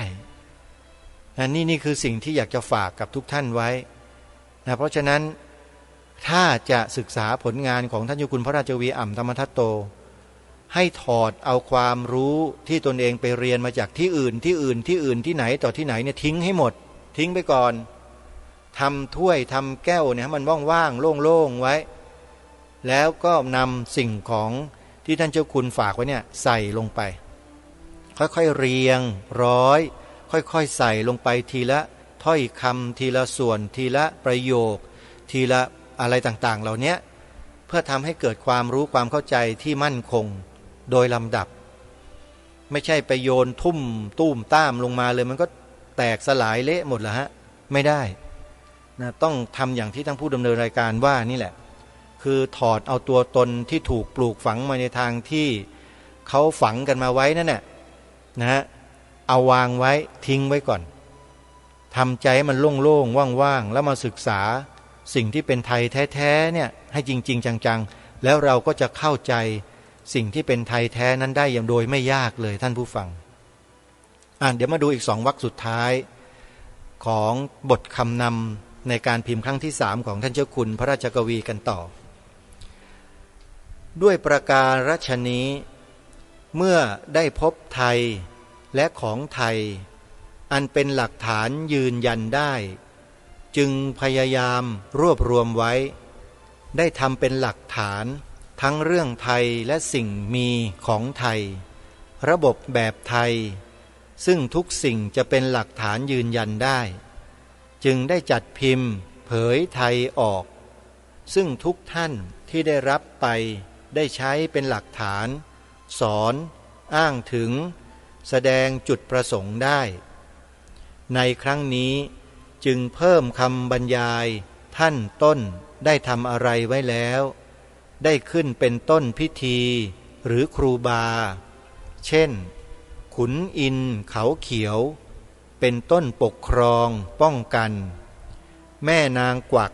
นี่คือสิ่งที่อยากจะฝากกับทุกท่านไว้นะเพราะฉะนั้นถ้าจะศึกษาผลงานของท่านเจ้าคุณพระราชกวีอ่ำธรรมทัตโตให้ถอดเอาความรู้ที่ตนเองไปเรียนมาจากที่อื่นที่ไหนต่อที่ไหนเนี่ยทิ้งให้หมดทิ้งไปก่อนทำถ้วยทำแก้วเนี่ยมันว่างๆโล่งๆไว้แล้วก็นำสิ่งของที่ท่านเจ้าคุณฝากไว้เนี่ยใส่ลงไปค่อยๆเรียงร้อยค่อยๆใส่ลงไปทีละถ้อยคำทีละส่วนทีละประโยคทีละอะไรต่างๆเหล่านี้เพื่อทำให้เกิดความรู้ความเข้าใจที่มั่นคงโดยลำดับไม่ใช่ไปโยนทุ่มตุ้มต้ามลงมาเลยมันก็แตกสลายเละหมดแล้วฮะไม่ได้นะต้องทำอย่างที่ทั้งผู้ดำเนินรายการว่านี่แหละคือถอดเอาตัวตนที่ถูกปลูกฝังมาในทางที่เขาฝังกันมาไว้นั่นแหละนะฮะเอาวางไว้ทิ้งไว้ก่อนทำใจมันโล่งๆว่างๆแล้วมาศึกษาสิ่งที่เป็นไทยแท้ๆเนี่ยให้จริงๆจังๆแล้วเราก็จะเข้าใจสิ่งที่เป็นไทยแท้นั้นได้อย่างโดยไม่ยากเลยท่านผู้ฟังเดี๋ยวมาดูอีก2 วรรคสุดท้ายของบทคำนำในการพิมพ์ครั้งที่3ของท่านเจ้าคุณพระราชกวีกันต่อด้วยประการฉนี้เมื่อได้พบไทยและของไทยอันเป็นหลักฐานยืนยันได้จึงพยายามรวบรวมไว้ได้ทำเป็นหลักฐานทั้งเรื่องไทยและสิ่งมีของไทยระบบแบบไทยซึ่งทุกสิ่งจะเป็นหลักฐานยืนยันได้จึงได้จัดพิมพ์เผยไทยออกซึ่งทุกท่านที่ได้รับไปได้ใช้เป็นหลักฐานสอนอ้างถึงแสดงจุดประสงค์ได้ในครั้งนี้จึงเพิ่มคำบรรยายท่านต้นได้ทำอะไรไว้แล้วได้ขึ้นเป็นต้นพิธีหรือครูบาเช่นขุนอินเขาเขียวเป็นต้นปกครองป้องกันแม่นางกวัก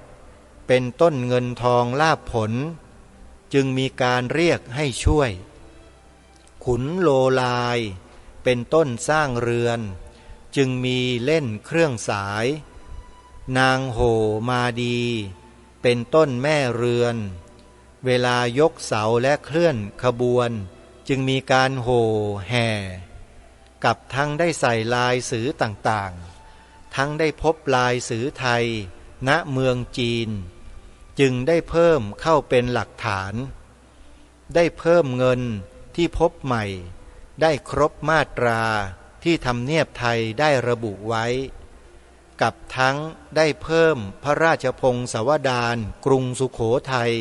เป็นต้นเงินทองลาภผลจึงมีการเรียกให้ช่วยขุนโลลายเป็นต้นสร้างเรือนจึงมีเล่นเครื่องสายนางโหมาดีเป็นต้นแม่เรือนเวลายกเสาและเคลื่อนขบวนจึงมีการโห่แห่กับทั้งได้ใส่ลายสือต่างๆทั้งได้พบลายสือไทยณเมืองจีนจึงได้เพิ่มเข้าเป็นหลักฐานได้เพิ่มเงินที่พบใหม่ได้ครบมาตราที่ทำเนียบไทยได้ระบุไว้กับทั้งได้เพิ่มพระราชพงศาวดารกรุงสุโขทัย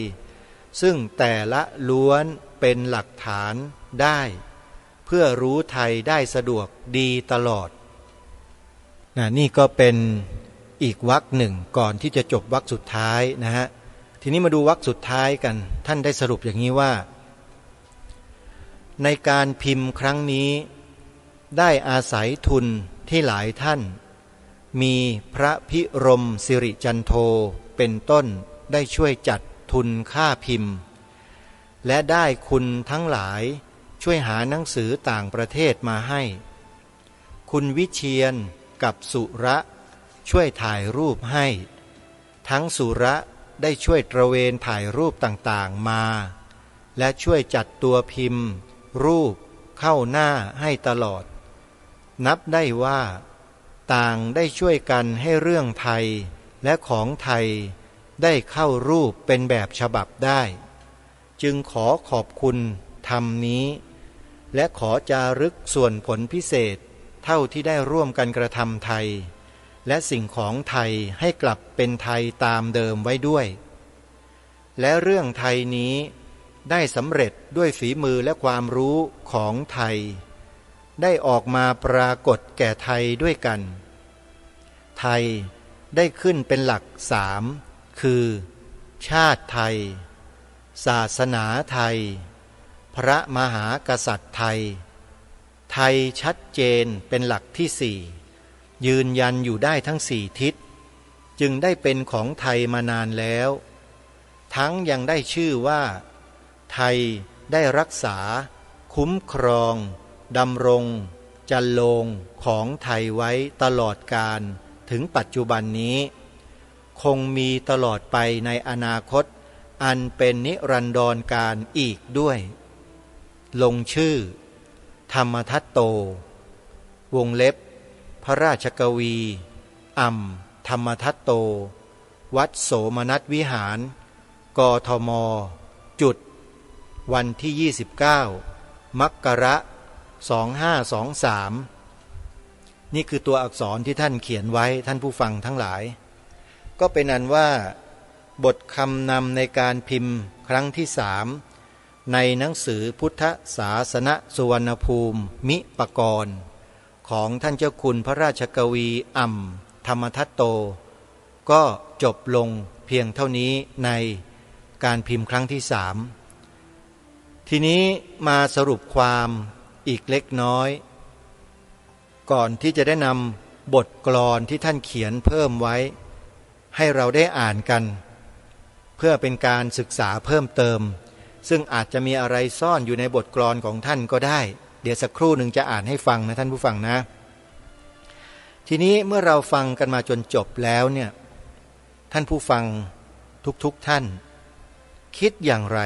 ซึ่งแต่ละล้วนเป็นหลักฐานได้เพื่อรู้ไทยได้สะดวกดีตลอดนี่ก็เป็นอีกวรรคหนึ่งก่อนที่จะจบวรรคสุดท้ายนะฮะทีนี้มาดูวรรคสุดท้ายกันท่านได้สรุปอย่างนี้ว่าในการพิมพ์ครั้งนี้ได้อาศัยทุนที่หลายท่านมีพระพิรมสิริจันโทเป็นต้นได้ช่วยจัดทุนค่าพิมพ์และได้คุณทั้งหลายช่วยหาหนังสือต่างประเทศมาให้คุณวิเชียรกับสุระช่วยถ่ายรูปให้ทั้งสุระได้ช่วยตระเวนถ่ายรูปต่างๆมาและช่วยจัดตัวพิมพ์รูป เข้าหน้าให้ตลอดนับได้ว่าต่างได้ช่วยกันให้เรื่องไทยและของไทยได้เข้ารูปเป็นแบบฉบับได้จึงขอขอบคุณธรรมนี้และขอจารึกส่วนผลพิเศษเท่าที่ได้ร่วมกันกระทำไทยและสิ่งของไทยให้กลับเป็นไทยตามเดิมไว้ด้วยและเรื่องไทยนี้ได้สำเร็จด้วยฝีมือและความรู้ของไทยได้ออกมาปรากฏแก่ไทยด้วยกันไทยได้ขึ้นเป็นหลักสามคือชาติไทยศาสนาไทยพระมหากษัตริย์ไทยไทยชัดเจนเป็นหลักที่สี่ยืนยันอยู่ได้ทั้งสี่ทิศจึงได้เป็นของไทยมานานแล้วทั้งยังได้ชื่อว่าไทยได้รักษาคุ้มครองดำรงจันโลงของไทยไว้ตลอดกาลถึงปัจจุบันนี้คงมีตลอดไปในอนาคตอันเป็นนิรันดรกาลอีกด้วยลงชื่อธรรมทัตโตวงเล็บพระราชกวีอ่ำธรรมทัตโตวัดโสมนัสวิหารกทม.จุดวันที่29 มกราคม 2523นี่คือตัวอักษรที่ท่านเขียนไว้ท่านผู้ฟังทั้งหลายก็เป็นอันว่าบทคำนำในการพิมพ์ครั้งที่3ในหนังสือพุทธศาสนสุวรรณภูมิมิปกรณ์ของท่านเจ้าคุณพระราชกวีอ่ำธรรมทัตโตก็จบลงเพียงเท่านี้ในการพิมพ์ครั้งที่3ทีนี้มาสรุปความอีกเล็กน้อยก่อนที่จะได้นำบทกลอนที่ท่านเขียนเพิ่มไว้ให้เราได้อ่านกันเพื่อเป็นการศึกษาเพิ่มเติมซึ่งอาจจะมีอะไรซ่อนอยู่ในบทกลอนของท่านก็ได้เดี๋ยวสักครู่หนึ่งจะอ่านให้ฟังนะท่านผู้ฟังนะทีนี้เมื่อเราฟังกันมาจนจบแล้วเนี่ยท่านผู้ฟังทุกท่านคิดอย่างไร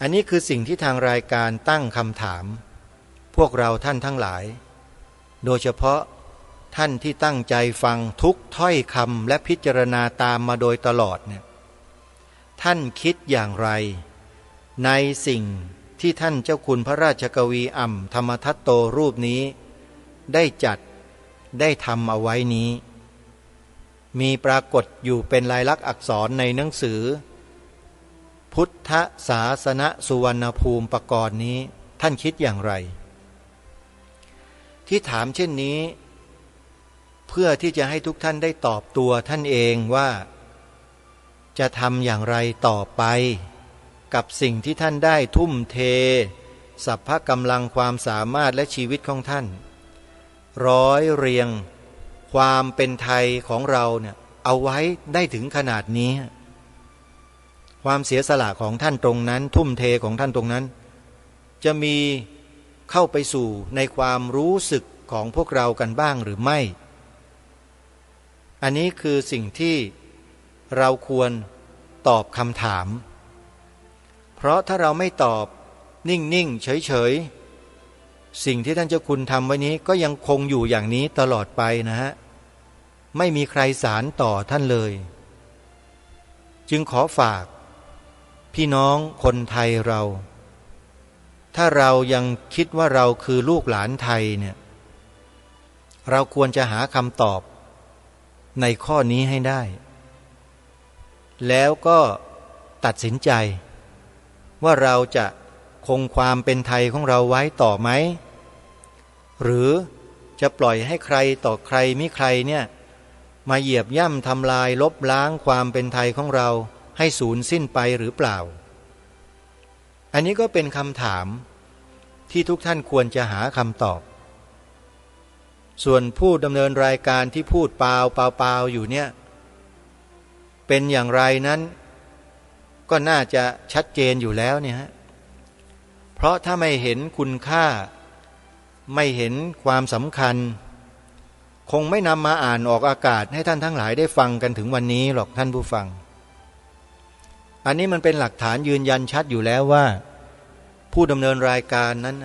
อันนี้คือสิ่งที่ทางรายการตั้งคำถามพวกเราท่านทั้งหลายโดยเฉพาะท่านที่ตั้งใจฟังทุกถ้อยคำและพิจารณาตามมาโดยตลอดเนี่ยท่านคิดอย่างไรในสิ่งที่ท่านเจ้าคุณพระราชกวีอ่ำธรรมทัตโตรูปนี้ได้จัดได้ทำเอาไว้นี้มีปรากฏอยู่เป็นลายลักษณ์อักษรในหนังสือพุทธศาสนสุวรรณภูมิปกรณ์นี้ท่านคิดอย่างไรที่ถามเช่นนี้เพื่อที่จะให้ทุกท่านได้ตอบตัวท่านเองว่าจะทำอย่างไรต่อไปกับสิ่งที่ท่านได้ทุ่มเทสัพพะกำลังความสามารถและชีวิตของท่านร้อยเรียงความเป็นไทยของเราเนี่ยเอาไว้ได้ถึงขนาดนี้ความเสียสละของท่านตรงนั้นทุ่มเทของท่านตรงนั้นจะมีเข้าไปสู่ในความรู้สึกของพวกเรากันบ้างหรือไม่อันนี้คือสิ่งที่เราควรตอบคำถามเพราะถ้าเราไม่ตอบนิ่งๆเฉยๆสิ่งที่ท่านเจ้าคุณทำไว้นี้ก็ยังคงอยู่อย่างนี้ตลอดไปนะฮะไม่มีใครสานต่อท่านเลยจึงขอฝากพี่น้องคนไทยเราถ้าเรายังคิดว่าเราคือลูกหลานไทยเนี่ยเราควรจะหาคำตอบในข้อนี้ให้ได้แล้วก็ตัดสินใจว่าเราจะคงความเป็นไทยของเราไว้ต่อไหมหรือจะปล่อยให้ใครต่อใครมิใครเนี่ยมาเหยียบย่ำทำลายลบล้างความเป็นไทยของเราให้สูญสิ้นไปหรือเปล่าอันนี้ก็เป็นคำถามที่ทุกท่านควรจะหาคำตอบส่วนผู้ดำเนินรายการที่พูดเปล่าอยู่เนี่ยเป็นอย่างไรนั้นก็น่าจะชัดเจนอยู่แล้วเนี่ยฮะเพราะถ้าไม่เห็นคุณค่าไม่เห็นความสำคัญคงไม่นำมาอ่านออกอากาศให้ท่านทั้งหลายได้ฟังกันถึงวันนี้หรอกท่านผู้ฟังอันนี้มันเป็นหลักฐานยืนยันชัดอยู่แล้วว่า ผู้ดำเนินรายการนั้น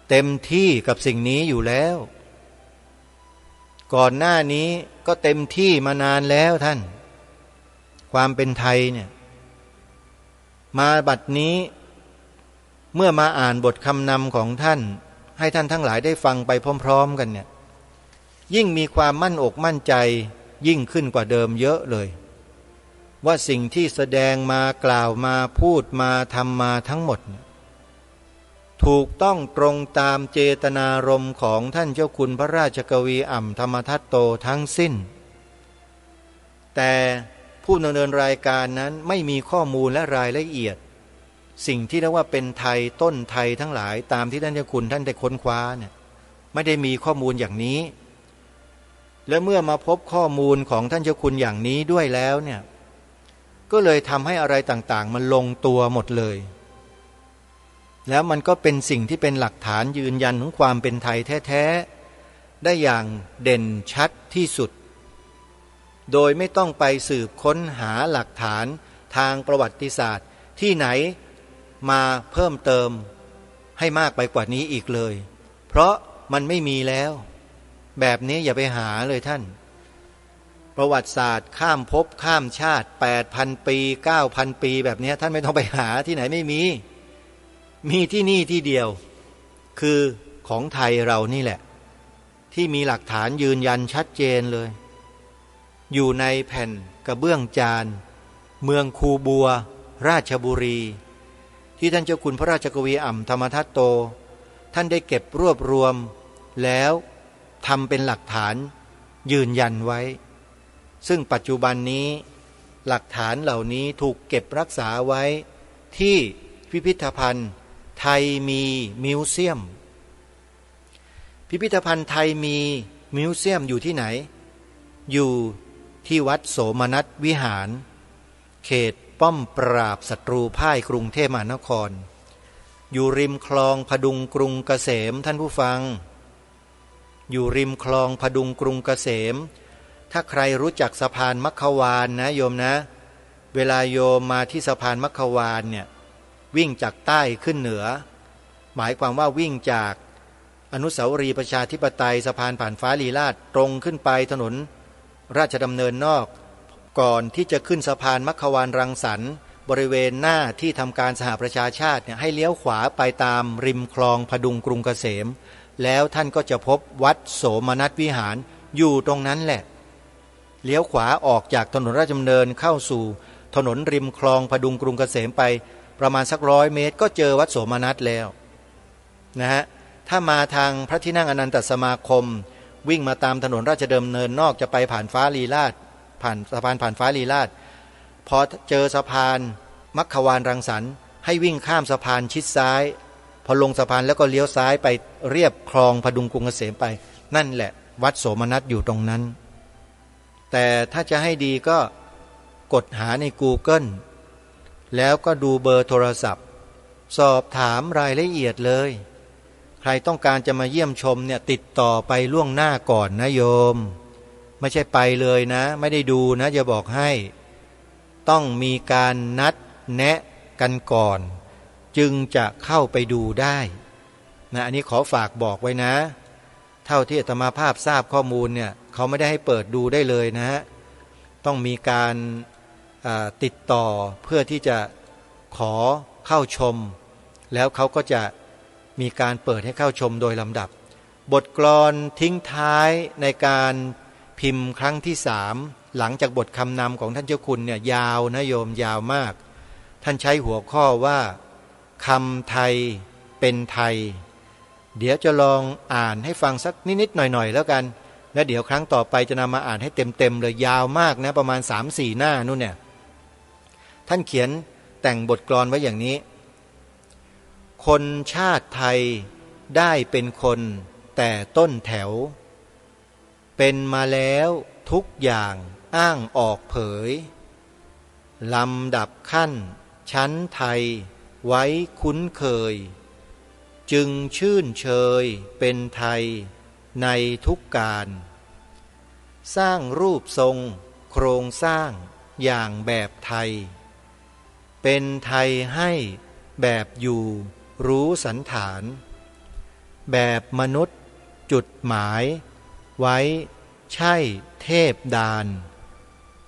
เต็มที่กับสิ่งนี้อยู่แล้วก่อนหน้านี้ก็เต็มที่มานานแล้วท่านความเป็นไทยเนี่ยมาบัดนี้เมื่อมาอ่านบทคำนำของท่านให้ท่านทั้งหลายได้ฟังไปพร้อมๆกันเนี่ยยิ่งมีความมั่นอกมั่นใจยิ่งขึ้นกว่าเดิมเยอะเลยว่าสิ่งที่แสดงมากล่าวมาพูดมาทำมาทั้งหมดถูกต้องตรงตามเจตนารมณ์ของท่านเจ้าคุณพระราชกวีอ่ำธรรมทัตโตทั้งสิ้นแต่ผู้ดำเนินรายการนั้นไม่มีข้อมูลและรายละเอียดสิ่งที่เรียกว่าเป็นไทยต้นไทยทั้งหลายตามที่ท่านเจ้าคุณท่านได้ค้นคว้าเนี่ยไม่ได้มีข้อมูลอย่างนี้และเมื่อมาพบข้อมูลของท่านเจ้าคุณอย่างนี้ด้วยแล้วเนี่ยก็เลยทำให้อะไรต่างๆมันลงตัวหมดเลยแล้วมันก็เป็นสิ่งที่เป็นหลักฐานยืนยันของความเป็นไทยแท้ๆได้อย่างเด่นชัดที่สุดโดยไม่ต้องไปสืบค้นหาหลักฐานทางประวัติศาสตร์ที่ไหนมาเพิ่มเติมให้มากไปกว่านี้อีกเลยเพราะมันไม่มีแล้วแบบนี้อย่าไปหาเลยท่านประวัติศาสตร์ข้ามภพข้ามชาติ 8,000 ปี 9,000 ปีแบบนี้ท่านไม่ต้องไปหาที่ไหนไม่มีที่นี่ที่เดียวคือของไทยเรานี่แหละที่มีหลักฐานยืนยันชัดเจนเลยอยู่ในแผ่นกระเบื้องจานเมืองคูบัวราชบุรีที่ท่านเจ้าคุณพระราชกวีอ่ำธรรมทัตโตท่านได้เก็บรวบรวมแล้วทำเป็นหลักฐานยืนยันไว้ซึ่งปัจจุบันนี้หลักฐานเหล่านี้ถูกเก็บรักษาไว้ที่พิพิธภัณฑ์ไทยมีมิวเซียมพิพิธภัณฑ์ไทยมีมิวเซียมอยู่ที่ไหนอยู่ที่วัดโสมนัสวิหารเขตป้อมปราบศัตรูพ่ายกรุงเทพมหานครอยู่ริมคลองพดุงกรุงเกษมท่านผู้ฟังอยู่ริมคลองพดุงกรุงเกษมถ้าใครรู้จักสะพานมัคควานนะโยมนะเวลาโยมมาที่สะพานมัคควานเนี่ยวิ่งจากใต้ขึ้นเหนือหมายความว่าวิ่งจากอนุสาวรีย์ประชาธิปไตยสะพานผ่านฟ้าลีลาศตรงขึ้นไปถนนราชดำเนินนอกก่อนที่จะขึ้นสะพานมัคควานรังสรรค์บริเวณหน้าที่ทำการสหประชาชาติเนี่ยให้เลี้ยวขวาไปตามริมคลองพดุงกรุงเกษมแล้วท่านก็จะพบวัดโสมนัสวิหารอยู่ตรงนั้นแหละเลี้ยวขวาออกจากถนนราชดำเนินเข้าสู่ถนนริมคลองพดุงกรุงเกษมไปประมาณสัก100 เมตรก็เจอวัดโสมนัสแล้วนะฮะถ้ามาทางพระที่นั่งอนันตสมาคมวิ่งมาตามถนนราชดำเนินนอกจะไปผ่านฟ้าลีลาศผ่านสะพานผ่านฟ้าลีลาศพอเจอสะพานมัคควานรังสรรค์ให้วิ่งข้ามสะพานชิดซ้ายพอลงสะพานแล้วก็เลี้ยวซ้ายไปเรียบคลองพดุงกรุงเกษมไปนั่นแหละวัดโสมนัสอยู่ตรงนั้นแต่ถ้าจะให้ดีก็กดหาใน Google แล้วก็ดูเบอร์โทรศัพท์สอบถามรายละเอียดเลยใครต้องการจะมาเยี่ยมชมเนี่ยติดต่อไปล่วงหน้าก่อนนะโยมไม่ใช่ไปเลยนะไม่ได้ดูนะจะบอกให้ต้องมีการนัดแนะกันก่อนจึงจะเข้าไปดูได้นะอันนี้ขอฝากบอกไว้นะเท่าที่อาตมาภาพทราบข้อมูลเนี่ยเขาไม่ได้ให้เปิดดูได้เลยนะฮะต้องมีการติดต่อเพื่อที่จะขอเข้าชมแล้วเขาก็จะมีการเปิดให้เข้าชมโดยลำดับบทกลอนทิ้งท้ายในการพิมพ์ครั้งที่3หลังจากบทคำนำของท่านเจ้าคุณเนี่ยยาวนะโยมยาวมากท่านใช้หัวข้อว่าคำไทยเป็นไทยเดี๋ยวจะลองอ่านให้ฟังสักนิดๆหน่อยๆแล้วกันแล้วเดี๋ยวครั้งต่อไปจะนำมาอ่านให้เต็มๆเลยยาวมากนะประมาณ 3-4 หน้านู่นเนี่ยท่านเขียนแต่งบทกลอนไว้อย่างนี้คนชาติไทยได้เป็นคนแต่ต้นแถวเป็นมาแล้วทุกอย่างอ้างออกเผยลำดับขั้นชั้นไทยไว้คุ้นเคยจึงชื่นเชยเป็นไทยในทุกการสร้างรูปทรงโครงสร้างอย่างแบบไทยเป็นไทยให้แบบอยู่ รู้สันฐาน แบบมนุษย์จุดหมายไว้ใช่เทพดาน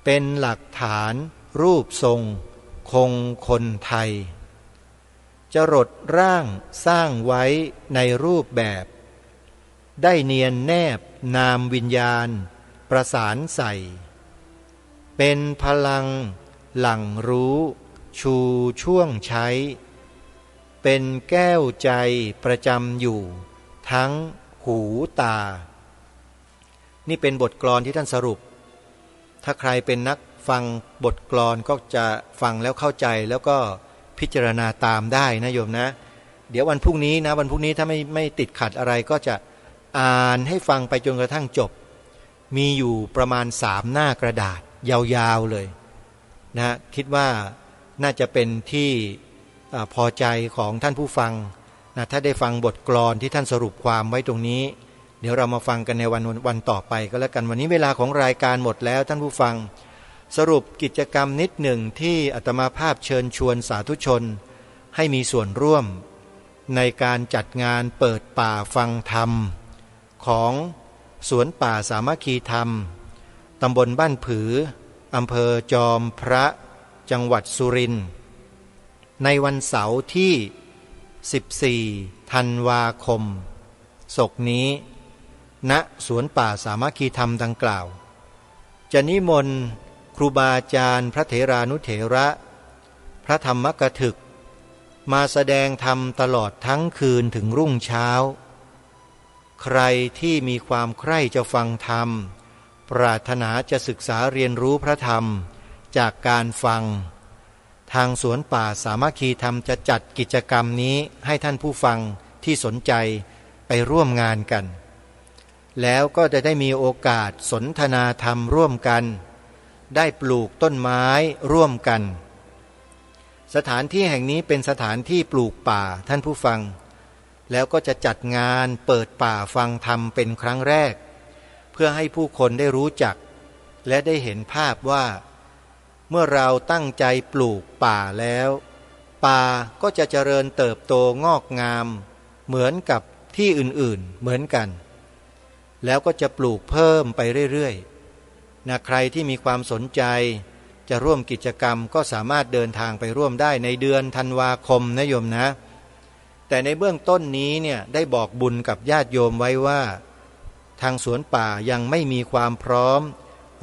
เป็นหลักฐานรูปทรงคงคนไทยจรดร่างสร้างไว้ในรูปแบบได้เนียนแนบนามวิญญาณประสานใส่เป็นพลังหลั่งรู้ชูช่วงใช้เป็นแก้วใจประจำอยู่ทั้งหูตานี่เป็นบทกลอนที่ท่านสรุปถ้าใครเป็นนักฟังบทกลอนก็จะฟังแล้วเข้าใจแล้วก็พิจารณาตามได้นะโยมนะเดี๋ยววันพรุ่งนี้นะวันพรุ่งนี้ถ้าไม่ติดขัดอะไรก็จะอ่านให้ฟังไปจนกระทั่งจบมีอยู่ประมาณ3หน้ากระดาษยาวๆเลยนะคิดว่าน่าจะเป็นที่พอใจของท่านผู้ฟังนะถ้าได้ฟังบทกลอนที่ท่านสรุปความไว้ตรงนี้เดี๋ยวเรามาฟังกันในวันต่อไปก็แล้วกันวันนี้เวลาของรายการหมดแล้วท่านผู้ฟังสรุปกิจกรรมนิดหนึ่งที่อาตมาภาพเชิญชวนสาธุชนให้มีส่วนร่วมในการจัดงานเปิดป่าฟังธรรมของสวนป่าสามัคคีธรรมตำบลบ้านผืออำเภอจอมพระจังหวัดสุรินทร์ในวันเสาร์ที่14ธันวาคมศกนี้ณสวนป่าสามัคคีธรรมดังกล่าวจะนิมนต์ครูบาอาจารย์พระเถรานุเถระพระธรรมกถึกมาแสดงธรรมตลอดทั้งคืนถึงรุ่งเช้าใครที่มีความใคร่จะฟังธรรมปรารถนาจะศึกษาเรียนรู้พระธรรมจากการฟังทางสวนป่าสามัคคีธรรมจะจัดกิจกรรมนี้ให้ท่านผู้ฟังที่สนใจไปร่วมงานกันแล้วก็จะได้มีโอกาสสนทนาธรรมร่วมกันได้ปลูกต้นไม้ร่วมกันสถานที่แห่งนี้เป็นสถานที่ปลูกป่าท่านผู้ฟังแล้วก็จะจัดงานเปิดป่าฟังธรรมเป็นครั้งแรกเพื่อให้ผู้คนได้รู้จักและได้เห็นภาพว่าเมื่อเราตั้งใจปลูกป่าแล้วป่าก็จะเจริญเติบโตงอกงามเหมือนกับที่อื่นๆเหมือนกันแล้วก็จะปลูกเพิ่มไปเรื่อยๆนะใครที่มีความสนใจจะร่วมกิจกรรมก็สามารถเดินทางไปร่วมได้ในเดือนธันวาคมนะโยมนะแต่ในเบื้องต้นนี้เนี่ยได้บอกบุญกับญาติโยมไว้ว่าทางสวนป่ายังไม่มีความพร้อม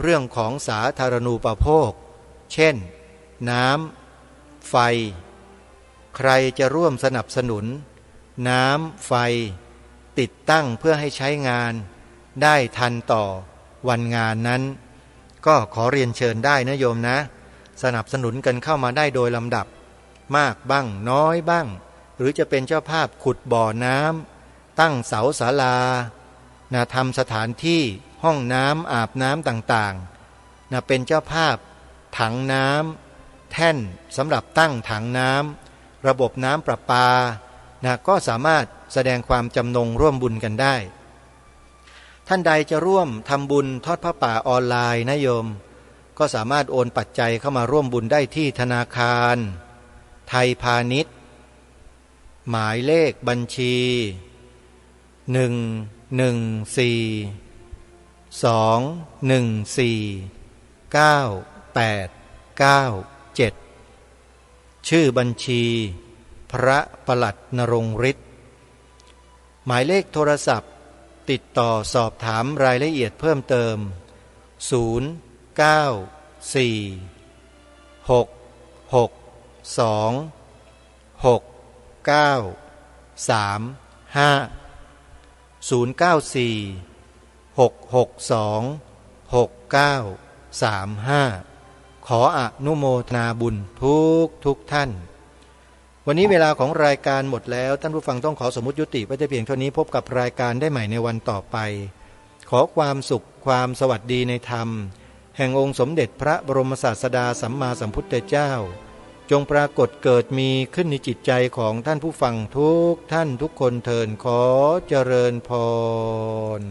เรื่องของสาธารณูปโภคเช่นน้ำไฟใครจะร่วมสนับสนุนน้ำไฟติดตั้งเพื่อให้ใช้งานได้ทันต่อวันงานนั้นก็ขอเรียนเชิญได้นะโยมนะสนับสนุนกันเข้ามาได้โดยลำดับมากบ้างน้อยบ้างหรือจะเป็นเจ้าภาพขุดบ่อน้ำตั้งเสาศาลาทำสถานที่ห้องน้ำอาบน้ำต่างๆเป็นเจ้าภาพถังน้ำแท่นสำหรับตั้งถังน้ำระบบน้ำประปาก็สามารถแสดงความจำนงร่วมบุญกันได้ท่านใดจะร่วมทำบุญทอดผ้าป่าออนไลน์นะโยมก็สามารถโอนปัจจัยเข้ามาร่วมบุญได้ที่ธนาคารไทยพาณิชย์หมายเลขบัญชี11421499897ชื่อบัญชีพระประหลัดนรงฤทธิ์หมายเลขโทรศัพท์ติดต่อสอบถามรายละเอียดเพิ่มเติมขออนุโมทนาบุญทุกท่านวันนี้เวลาของรายการหมดแล้วท่านผู้ฟังต้องขอสมมุติยุติไว้แต่เพียงเท่านี้พบกับรายการได้ใหม่ในวันต่อไปขอความสุขความสวัสดีในธรรมแห่งองค์สมเด็จพระบรมศาสดาสัมมาสัมพุทธเจ้าจงปรากฏเกิดมีขึ้นในจิตใจของท่านผู้ฟังทุกท่านทุกคนเทินขอเจริญพร